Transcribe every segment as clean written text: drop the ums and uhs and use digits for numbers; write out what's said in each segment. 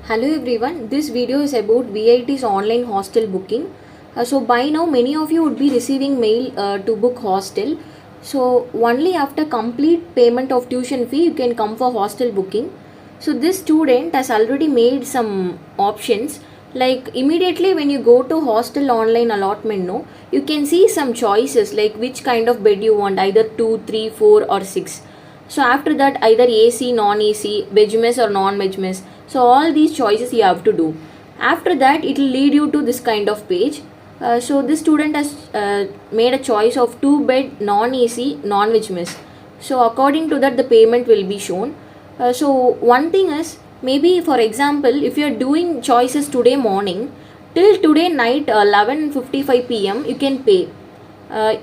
Hello everyone, this video is about VIT's online hostel booking. So by now many of you would be receiving mail to book hostel. So only after complete payment of tuition fee you can come for hostel booking. So this student has already made some options, like immediately when you go to hostel online allotment, you can see some choices like which kind of bed you want, either 2, 3, 4 or 6. So after that, either AC, non-AC, veg mess or non-veg mess. So all these choices you have to do. After that, it will lead you to this kind of page. So this student has made a choice of 2-bed non-AC, non-veg mess. So according to that, the payment will be shown. So one thing is, maybe for example, if you are doing choices today morning, till today night 11:55 p.m. you can pay.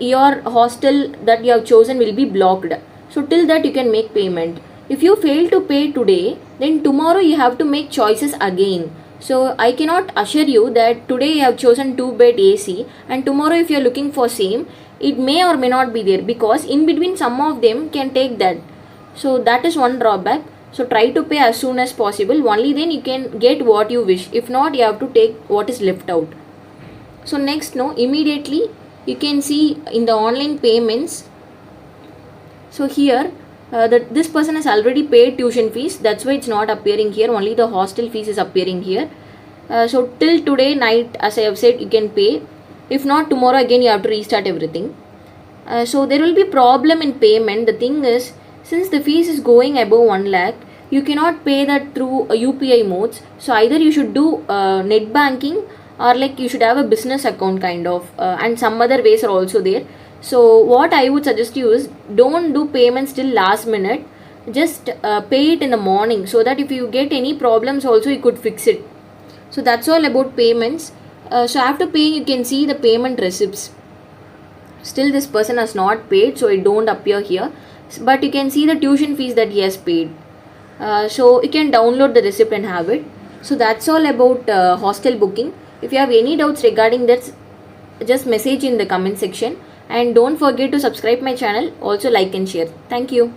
Your hostel that you have chosen will be blocked. So till that you can make payment. If you fail to pay today, then tomorrow you have to make choices again. So I cannot assure you that today you have chosen 2-bed AC and tomorrow if you are looking for same, it may or may not be there, because in between some of them can take that. So that is one drawback. So try to pay as soon as possible. Only then you can get what you wish. If not, you have to take what is left out. So next, immediately you can see in the online payments. So here this person has already paid tuition fees, that's why it's not appearing here, only the hostel fees is appearing here. So till today night, as I have said, you can pay. If not, tomorrow again you have to restart everything. So there will be problem in payment. The thing is, since the fees is going above 1 lakh, you cannot pay that through UPI modes. So either you should do net banking, or like you should have a business account kind of, and some other ways are also there. So what I would suggest you is, don't do payments till last minute. Just pay it in the morning, so that if you get any problems also you could fix it. So that's all about payments. So after paying, you can see the payment receipts. Still this person has not paid, so it don't appear here. But you can see the tuition fees that he has paid. So you can download the receipt and have it. So that's all about hostel booking. If you have any doubts regarding that, just message in the comment section. And don't forget to subscribe my channel. Also like and share. Thank you.